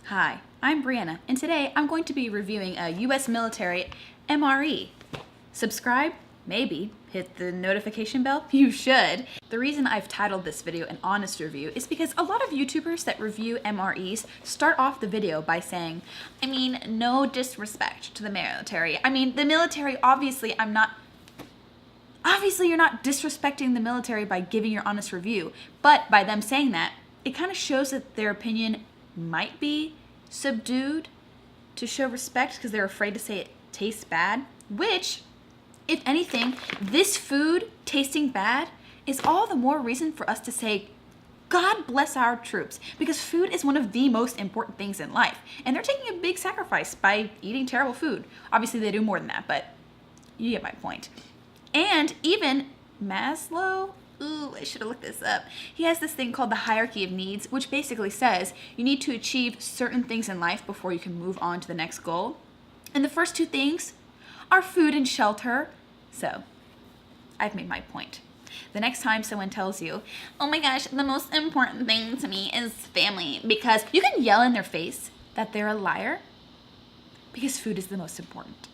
Hi, I'm Brianna, and today I'm going to be reviewing a U.S. military MRE. Subscribe? Maybe. Hit the notification bell? You should. The reason I've titled this video an honest review is because a lot of YouTubers that review MREs start off the video by saying, no disrespect to the military. The military, obviously you're not disrespecting the military by giving your honest review, but by them saying that, it kind of shows that their opinion might be subdued to show respect because they're afraid to say it tastes bad, which, if anything, this food tasting bad is all the more reason for us to say, God bless our troops, because food is one of the most important things in life, and they're taking a big sacrifice by eating terrible food. Obviously, they do more than that, but you get my point. And even Maslow, I should have looked this up. He has this thing called the hierarchy of needs, which basically says you need to achieve certain things in life before you can move on to the next goal. And the first two things are food and shelter. So, I've made my point. The next time someone tells you, oh my gosh, the most important thing to me is family, because you can yell in their face that they're a liar, because food is the most important.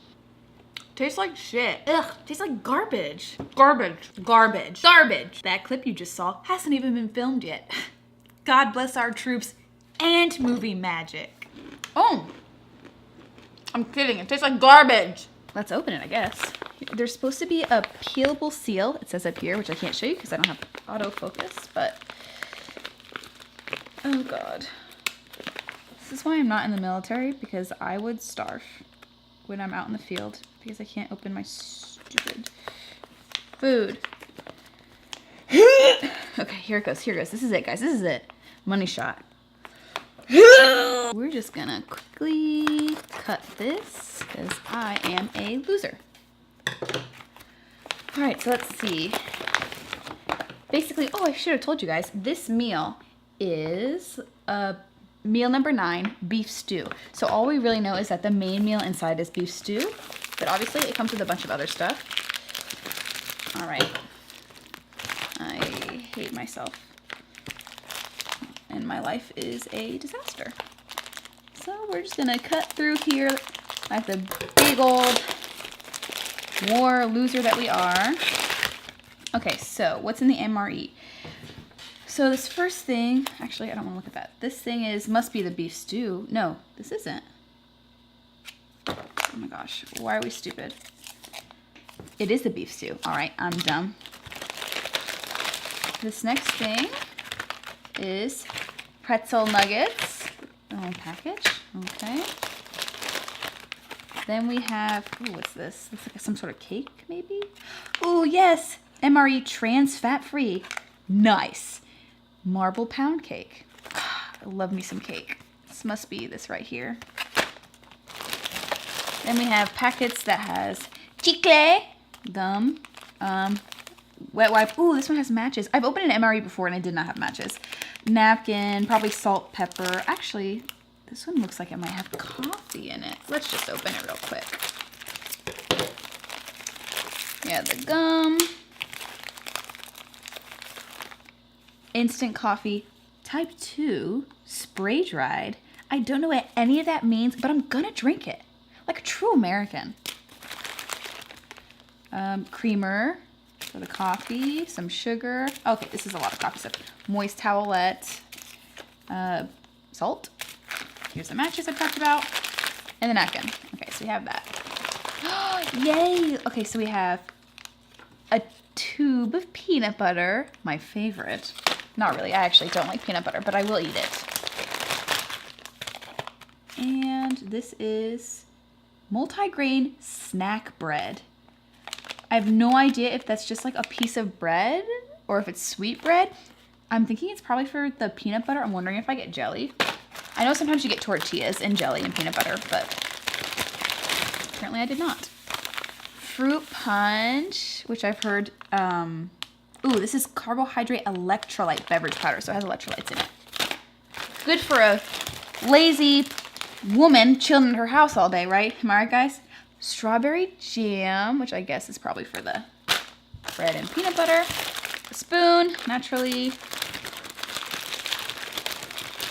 Tastes like shit. Ugh, tastes like garbage. Garbage. That clip you just saw hasn't even been filmed yet. God bless our troops and movie magic. Oh, I'm kidding. It tastes like garbage. Let's open it, I guess. There's supposed to be a peelable seal. It says up here, which I can't show you because I don't have autofocus, but oh God. This is why I'm not in the military, because I would starve when I'm out in the field because I can't open my stupid food. Okay, here it goes. This is it, guys. This is it. Money shot. We're just gonna quickly cut this because I am a loser. All right, so let's see. Basically, I should have told you guys, this meal is meal number 9, beef stew. So all we really know is that the main meal inside is beef stew, but obviously it comes with a bunch of other stuff. All right. I hate myself. And my life is a disaster. So we're just gonna cut through here like the big old war loser that we are. Okay, so what's in the MRE? So this first thing, actually I don't want to look at that. This thing must be the beef stew. No, this isn't. Oh my gosh, why are we stupid? It is the beef stew. All right, I'm dumb. This next thing is pretzel nuggets. Oh, package. Okay. Then we have, what's this? Looks like some sort of cake, maybe? Oh, yes. MRE trans fat-free. Nice. Marble pound cake. I love me some cake. This must be this right here. Then we have packets that has chicle, gum, wet wipe. Ooh, this one has matches. I've opened an MRE before and I did not have matches. Napkin, probably salt, pepper. Actually, this one looks like it might have coffee in it. Let's just open it real quick. Yeah, the gum. Instant coffee, type 2, spray dried. I don't know what any of that means, but I'm gonna drink it like a true American. Creamer for the coffee, some sugar. Okay, this is a lot of coffee stuff. Moist towelette, salt. Here's the matches I talked about, and the napkin. Okay, so we have that. Yay! Okay, so we have a tube of peanut butter, my favorite. Not really, I actually don't like peanut butter, but I will eat it. And this is multi-grain snack bread. I have no idea if that's just like a piece of bread or if it's sweet bread. I'm thinking it's probably for the peanut butter. I'm wondering if I get jelly. I know sometimes you get tortillas and jelly and peanut butter, but apparently I did not. Fruit punch, which I've heard, this is carbohydrate electrolyte beverage powder, so it has electrolytes in it. Good for a lazy woman chilling in her house all day, right? Am I right, guys? Strawberry jam, which I guess is probably for the bread and peanut butter. A spoon, naturally.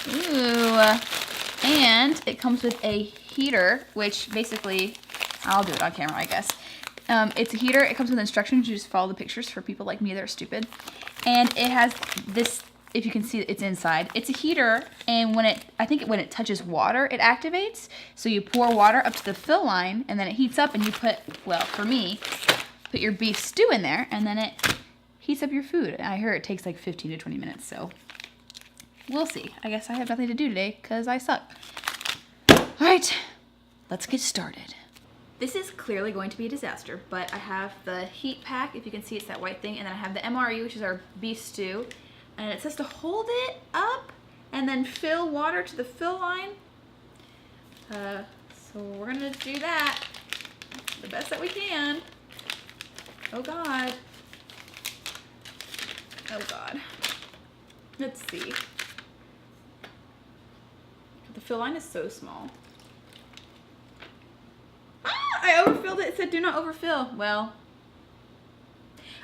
Ooh, And it comes with a heater, which basically, I'll do it on camera, I guess. It's a heater. It comes with instructions. You just follow the pictures for people like me that are stupid. And it has this, if you can see, it's inside. It's a heater, and when it touches water, it activates. So you pour water up to the fill line, and then it heats up, and you put, well, for me, put your beef stew in there, and then it heats up your food. I hear it takes like 15 to 20 minutes, so we'll see. I guess I have nothing to do today because I suck. All right, let's get started. This is clearly going to be a disaster, but I have the heat pack, if you can see it's that white thing, and then I have the MRE, which is our beef stew, and it says to hold it up and then fill water to the fill line. So we're gonna do that the best that we can. Oh God. Oh God. Let's see. The fill line is so small. I overfilled it. It said do not overfill. Well,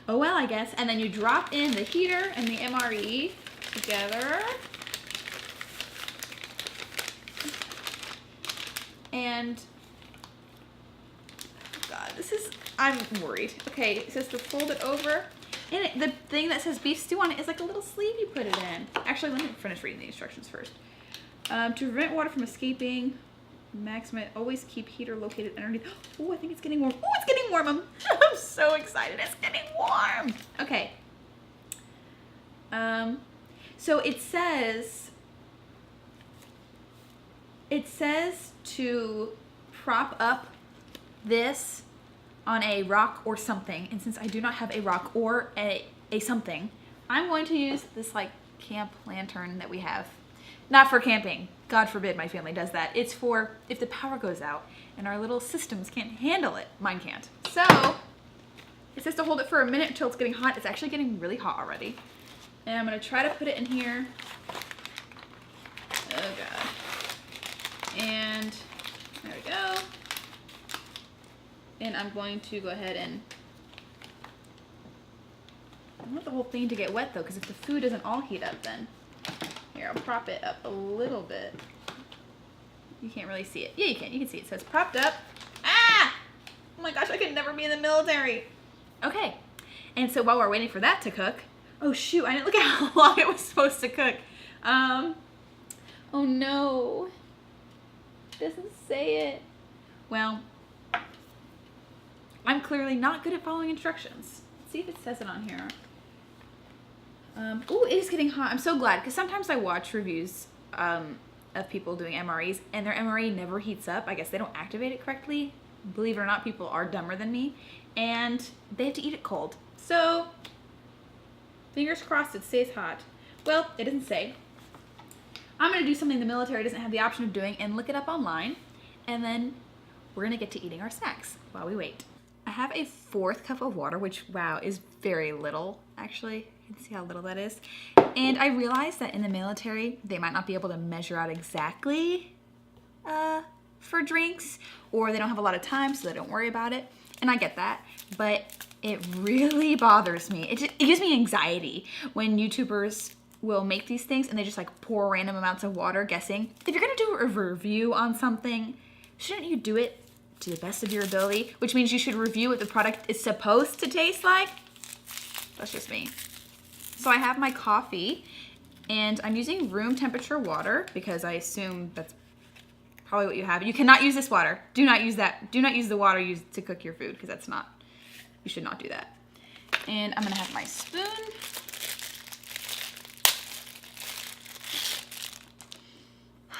oh well, I guess. And then you drop in the heater and the MRE together. And, oh God, I'm worried. Okay, it says to fold it over. And the thing that says beef stew on it is like a little sleeve you put it in. Actually, let me finish reading the instructions first. To prevent water from escaping, maximum, always keep heater located underneath. Oh, I think it's getting warm. Oh, it's getting warm. I'm so excited. It's getting warm. Okay. So it says to prop up this on a rock or something. And since I do not have a rock or a something, I'm going to use this like camp lantern that we have. Not for camping. God forbid my family does that. It's for if the power goes out and our little systems can't handle it. Mine can't. So it says to hold it for a minute until it's getting hot. It's actually getting really hot already. And I'm gonna try to put it in here. Oh God. And there we go. And I'm going to go ahead and, I want the whole thing to get wet though, because if the food doesn't all heat up then. Here, I'll prop it up a little bit. You can't really see it. Yeah, you can. You can see it. So it's propped up. Ah! Oh my gosh, I could never be in the military. Okay. And so while we're waiting for that to cook, oh shoot, I didn't look at how long it was supposed to cook. Oh no. It doesn't say it. Well, I'm clearly not good at following instructions. Let's see if it says it on here. Oh, it is getting hot. I'm so glad, because sometimes I watch reviews of people doing MREs, and their MRE never heats up. I guess they don't activate it correctly. Believe it or not, people are dumber than me, and they have to eat it cold. So, fingers crossed it stays hot. Well, it doesn't say. I'm going to do something the military doesn't have the option of doing and look it up online, and then we're going to get to eating our snacks while we wait. I have a 4th cup of water, which, wow, is very little, actually. You can see how little that is. And I realized that in the military, they might not be able to measure out exactly for drinks, or they don't have a lot of time, so they don't worry about it. And I get that, but it really bothers me. It gives me anxiety when YouTubers will make these things and they just like pour random amounts of water guessing. If you're gonna do a review on something, shouldn't you do it to the best of your ability? Which means you should review what the product is supposed to taste like. That's just me. So I have my coffee, and I'm using room temperature water because I assume that's probably what you have. You cannot use this water. Do not use that. Do not use the water used to cook your food, because that's not, you should not do that. And I'm gonna have my spoon.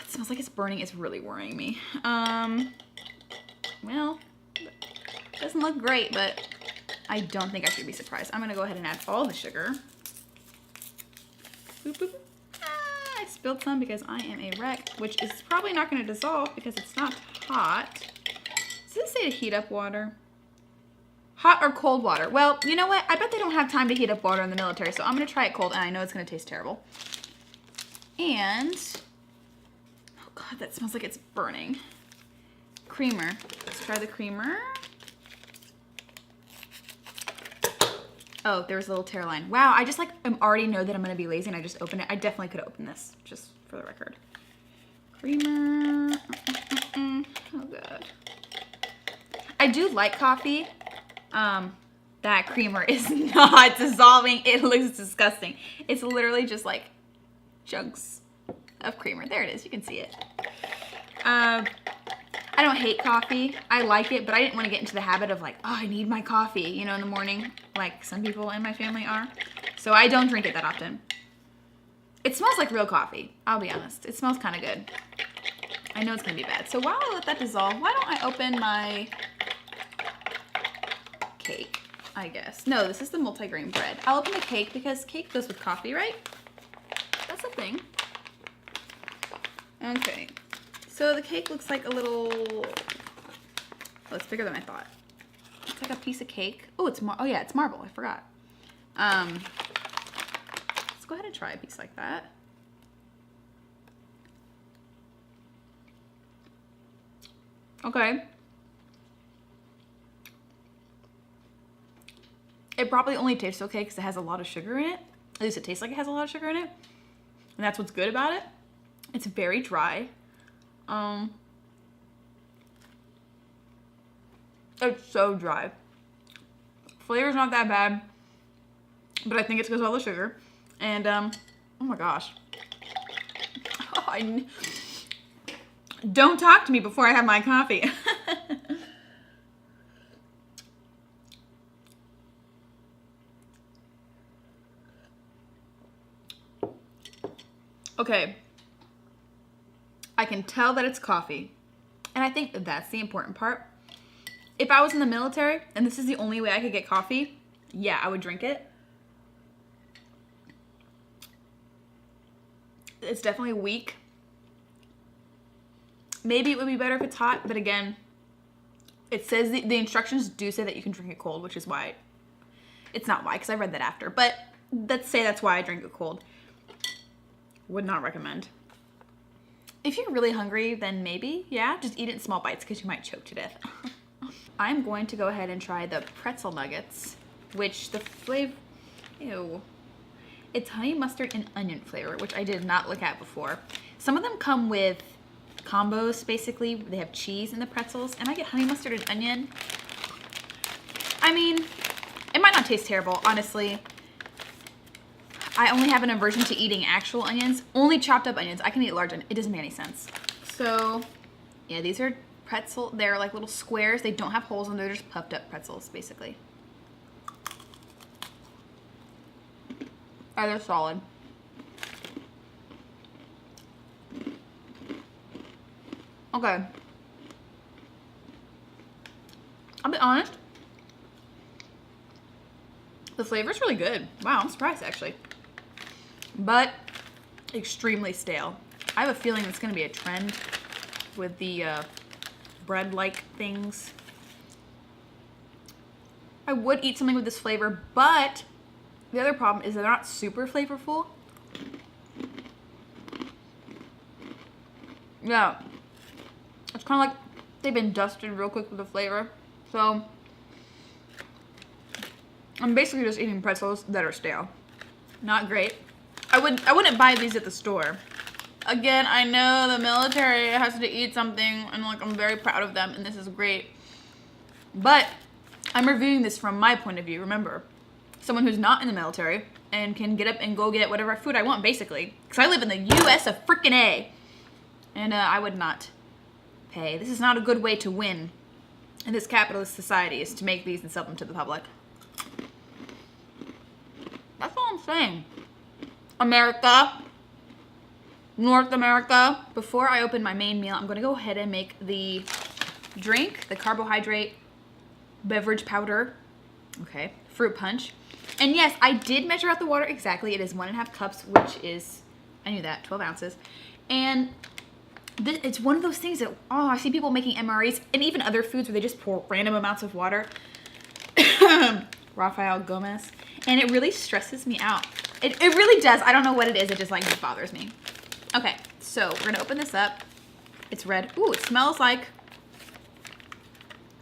It smells like it's burning. It's really worrying me. Well, it doesn't look great, but I don't think I should be surprised. I'm gonna go ahead and add all the sugar. Boop, boop. Ah, I spilled some because I am a wreck, which is probably not gonna dissolve because it's not hot. Does it say to heat up water? Hot or cold water? Well, you know what? I bet they don't have time to heat up water in the military, so I'm gonna try it cold, and I know it's gonna taste terrible. And, oh God, that smells like it's burning. Creamer. Let's try the creamer. Oh, there's a little tear line. Wow, I just like already know that I'm gonna be lazy and I just opened it. I definitely could have opened this, just for the record. Creamer. Oh god. I do like coffee. That creamer is not dissolving. It looks disgusting. It's literally just like chunks of creamer. There it is. You can see it. I don't hate coffee. I like it, but I didn't want to get into the habit of like, oh, I need my coffee, you know, in the morning, like some people in my family are. So I don't drink it that often. It smells like real coffee. I'll be honest. It smells kind of good. I know it's going to be bad. So while I let that dissolve, why don't I open my cake, I guess. No, this is the multigrain bread. I'll open the cake because cake goes with coffee, right? That's a thing. Okay. So the cake looks like a little, oh, it's bigger than I thought. It's like a piece of cake. Oh, it's oh yeah, it's marble. I forgot. Let's go ahead and try a piece like that. Okay. It probably only tastes okay because it has a lot of sugar in it. At least it tastes like it has a lot of sugar in it. And that's what's good about it. It's very dry. It's so dry. Flavor's not that bad, but I think it's because of all the sugar. And oh my gosh. Oh, don't talk to me before I have my coffee. Okay. I can tell that it's coffee. And I think that's the important part. If I was in the military and this is the only way I could get coffee, yeah, I would drink it. It's definitely weak. Maybe it would be better if it's hot, but again, it says the instructions do say that you can drink it cold, which is why. It's not why, because I read that after. But let's say that's why I drink it cold. Would not recommend. If you're really hungry, then maybe, yeah, just eat it in small bites because you might choke to death. I'm going to go ahead and try the pretzel nuggets, which the flavor, ew. It's honey mustard and onion flavor, which I did not look at before. Some of them come with combos, basically. They have cheese in the pretzels, and I get honey mustard and onion. I mean, it might not taste terrible, honestly. I only have an aversion to eating actual onions. Only chopped up onions. I can eat large onions. It doesn't make any sense. So, yeah, these are pretzel. They're like little squares. They don't have holes in them. They're just puffed up pretzels, basically. Oh, they're solid. Okay. I'll be honest. The flavor's really good. Wow, I'm surprised actually. But extremely stale. I have a feeling it's going to be a trend with the bread-like things. I would eat something with this flavor, but the other problem is they're not super flavorful. Yeah. It's kind of like they've been dusted real quick with the flavor. So I'm basically just eating pretzels that are stale. Not great. I wouldn't buy these at the store. Again, I know the military has to eat something, and like I'm very proud of them, and this is great. But I'm reviewing this from my point of view. Remember, someone who's not in the military and can get up and go get whatever food I want, basically. Because I live in the U.S. of frickin' A, and I would not pay. This is not a good way to win in this capitalist society, is to make these and sell them to the public. That's all I'm saying. America, North America. Before I open my main meal, I'm gonna go ahead and make the drink, the carbohydrate beverage powder, okay, fruit punch. And yes, I did measure out the water exactly. It is 1.5 cups, which is, I knew that, 12 ounces. And it's one of those things that, oh, I see people making MREs and even other foods where they just pour random amounts of water. Rafael Gomez. And it really stresses me out. It really does. I don't know what it is. It just like bothers me. Okay, so we're gonna open this up. It's red. Ooh, it smells like,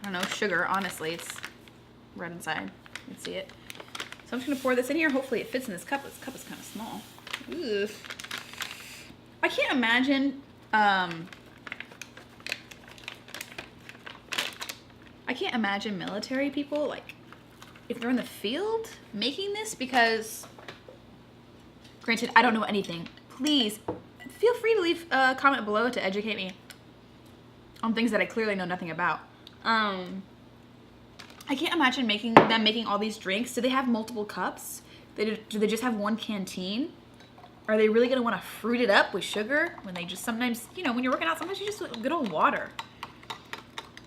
I don't know, sugar. Honestly, it's red inside. You can see it. So I'm just gonna pour this in here. Hopefully it fits in this cup. This cup is kind of small. Ugh. I can't imagine I can't imagine military people, like, if they're in the field making this, because, granted, I don't know anything. Please, feel free to leave a comment below to educate me on things that I clearly know nothing about. I can't imagine them making all these drinks. Do they have multiple cups? Do they just have one canteen? Are they really gonna want to fruit it up with sugar when they just sometimes, you know, when you're working out, sometimes you just want good old water.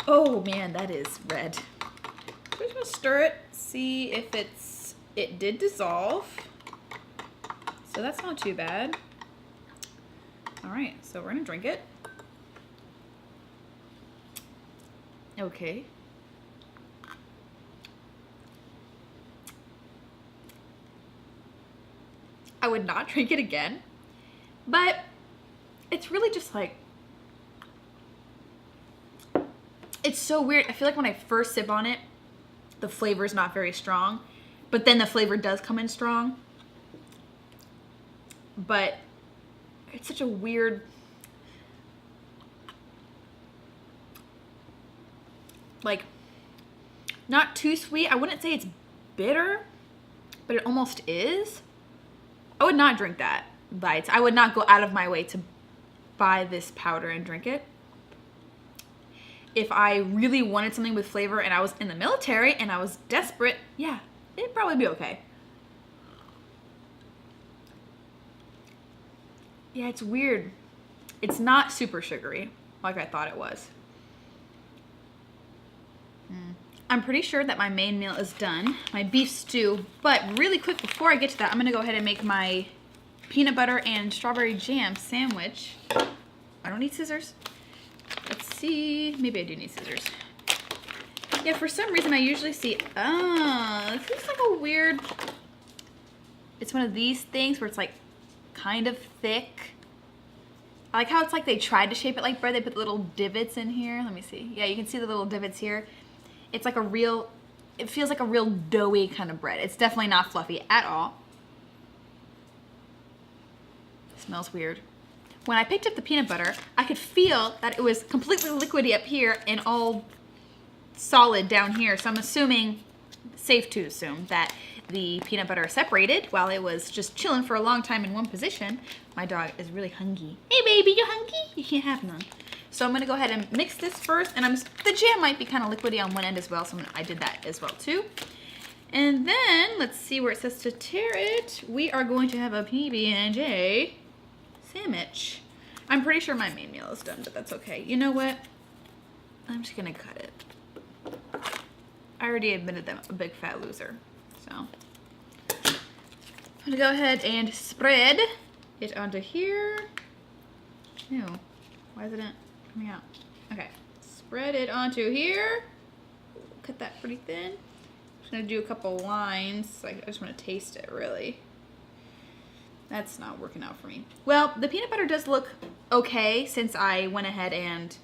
Oh man, that is red. I'm just gonna stir it, see if it did dissolve. So that's not too bad. All right, so we're gonna drink it. Okay. I would not drink it again, but it's really just like, it's so weird. I feel like when I first sip on it, the flavor is not very strong, but then the flavor does come in strong. But it's such a weird, like, not too sweet. I wouldn't say it's bitter, but it almost is. I would not drink that bites. I would not go out of my way to buy this powder and drink it. If I really wanted something with flavor and I was in the military and I was desperate, yeah, it'd probably be okay. Yeah, it's weird. It's not super sugary like I thought it was. I'm pretty sure that my main meal is done, my beef stew, but really quick before I get to that, I'm gonna go ahead and make my peanut butter and strawberry jam sandwich. I don't need scissors. Let's see, maybe I do need scissors. Yeah, for some reason I usually see, this looks like a weird, it's one of these things where it's like kind of thick. I like how it's like they tried to shape it like bread. They put little divots in here. Let me see. Yeah, you can see the little divots here. It's like it feels like a real doughy kind of bread. It's definitely not fluffy at all. It smells weird. When I picked up the peanut butter, I could feel that it was completely liquidy up here and all solid down here. So I'm assuming, safe to assume, that the peanut butter separated while it was just chilling for a long time in one position. My dog is really hungry. Hey baby, you hungry? You can't have none. So I'm gonna go ahead and mix this first, and the jam might be kind of liquidy on one end as well, so I did that as well too. And then, let's see where it says to tear it. We are going to have a PB&J sandwich. I'm pretty sure my main meal is done, but that's okay. You know what? I'm just gonna cut it. I already admitted that I'm a big fat loser, so. I'm gonna go ahead and spread it onto here. Ew, why isn't it coming out? Okay, spread it onto here. Cut that pretty thin. Just gonna do a couple lines. I just wanna taste it, really. That's not working out for me. Well, the peanut butter does look okay since I went ahead and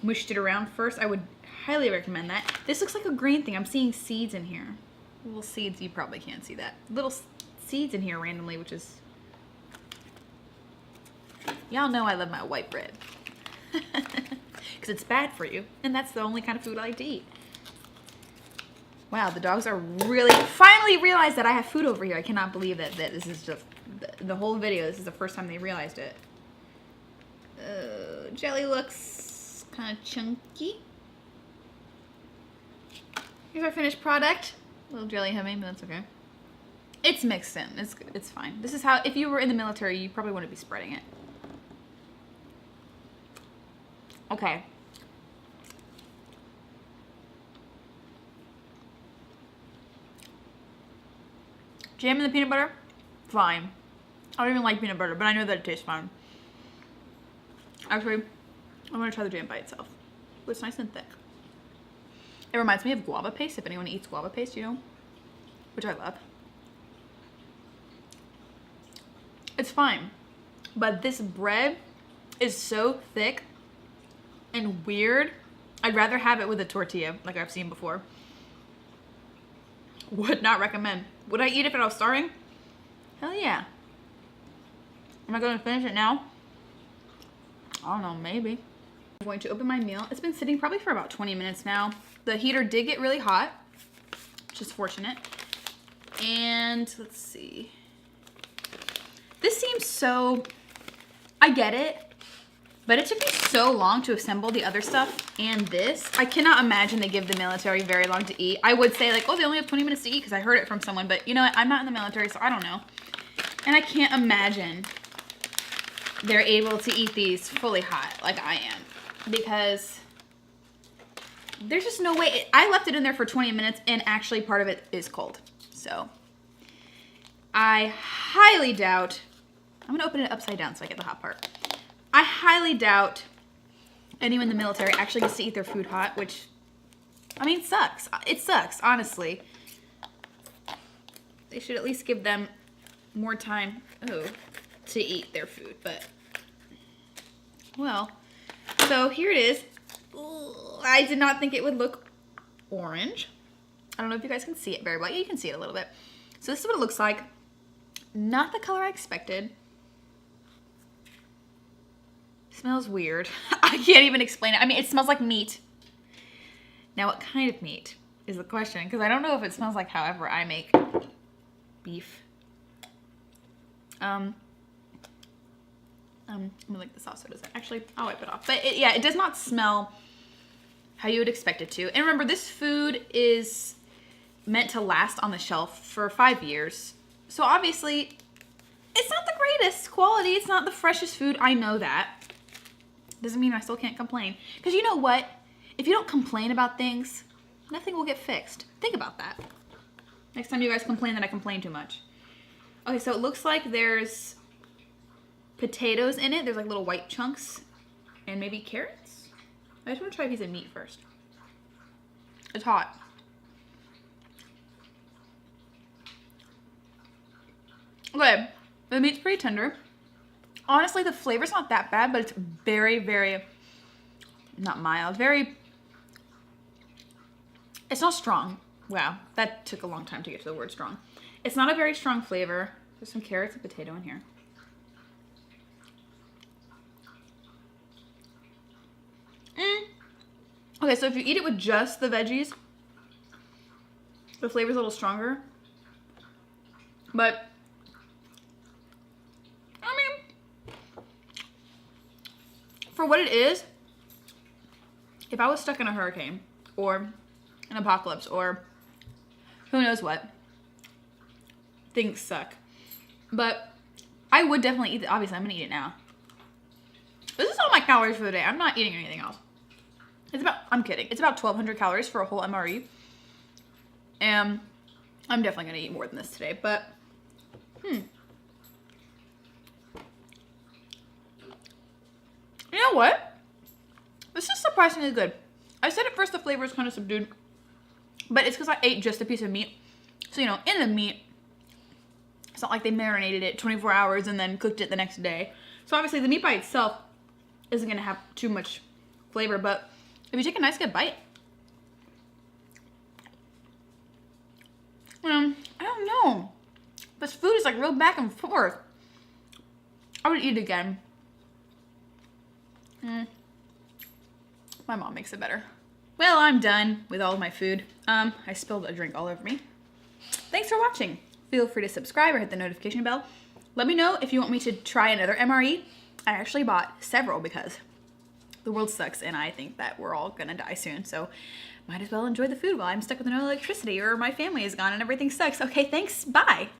mushed it around first. I would highly recommend that. This looks like a green thing. I'm seeing seeds in here. Little seeds, you probably can't see that. Little seeds in here randomly, which is... Y'all know I love my white bread. Because it's bad for you, and that's the only kind of food I like to eat. Wow, the dogs are really finally realized that I have food over here. I cannot believe that this is just the whole video. This is the first time they realized it. Jelly looks kind of chunky. Here's our finished product. A little jelly heavy, but that's okay. It's mixed in. It's fine. This is how, if you were in the military, you probably wouldn't be spreading it. Okay. Jam and the peanut butter, fine. I don't even like peanut butter, but I know that it tastes fine. Actually, I'm gonna try the jam by itself. Ooh, it's nice and thick. It reminds me of guava paste, if anyone eats guava paste, you know, which I love. It's fine, but this bread is so thick and weird. I'd rather have it with a tortilla, like I've seen before. Would not recommend. Would I eat it if I was starving? Hell yeah. Am I going to finish it now? I don't know, maybe. I'm going to open my meal. It's been sitting probably for about 20 minutes now. The heater did get really hot, which is fortunate. And let's see. This seems so, I get it, but it took me so long to assemble the other stuff and this. I cannot imagine they give the military very long to eat. I would say like, oh, they only have 20 minutes to eat because I heard it from someone, but you know what? I'm not in the military, so I don't know. And I can't imagine they're able to eat these fully hot like I am, because there's just no way. I left it in there for 20 minutes and actually part of it is cold. So I highly doubt, I'm gonna open it upside down so I get the hot part. I highly doubt anyone in the military actually gets to eat their food hot, which, I mean, sucks. It sucks, honestly. They should at least give them more time, to eat their food, but, well. So here it is. Ooh, I did not think it would look orange. I don't know if you guys can see it very well. Yeah, you can see it a little bit. So this is what it looks like. Not the color I expected. Smells weird. I can't even explain it. I mean, it smells like meat. Now, what kind of meat is the question? Because I don't know if it smells like however I make beef. I'm gonna lick the sauce so it doesn't. Actually, I'll wipe it off. But yeah, it does not smell how you would expect it to. And remember, this food is meant to last on the shelf for 5 years. So obviously, it's not the greatest quality. It's not the freshest food. I know that. Doesn't mean I still can't complain. Because you know what? If you don't complain about things, nothing will get fixed. Think about that. Next time you guys complain that I complain too much. Okay, so it looks like there's potatoes in it. There's like little white chunks. And maybe carrots? I just want to try a piece of meat first. It's hot. Okay, the meat's pretty tender. Honestly, the flavor's not that bad, but it's very, very, not mild, it's not strong. Wow, that took a long time to get to the word strong. It's not a very strong flavor. There's some carrots and potato in here. Okay, so if you eat it with just the veggies, the flavor's a little stronger. But I mean, for what it is, if I was stuck in a hurricane or an apocalypse or who knows what, things suck. But I would definitely eat it. Obviously, I'm gonna eat it now. This is all my calories for the day. I'm not eating anything else. It's about, I'm kidding. It's about 1,200 calories for a whole MRE. And I'm definitely gonna eat more than this today, but you know what? This is surprisingly good. I said at first the flavor is kind of subdued, but it's because I ate just a piece of meat. So, you know, in the meat, it's not like they marinated it 24 hours and then cooked it the next day. So obviously the meat by itself isn't gonna have too much flavor, but if you take a nice good bite, I don't know. This food is like real back and forth. I would eat it again. My mom makes it better. Well, I'm done with all of my food. I spilled a drink all over me. Thanks for watching. Feel free to subscribe or hit the notification bell. Let me know if you want me to try another MRE. I actually bought several because the world sucks and I think that we're all gonna die soon. So might as well enjoy the food while I'm stuck with no electricity or my family is gone and everything sucks. Okay, thanks. Bye.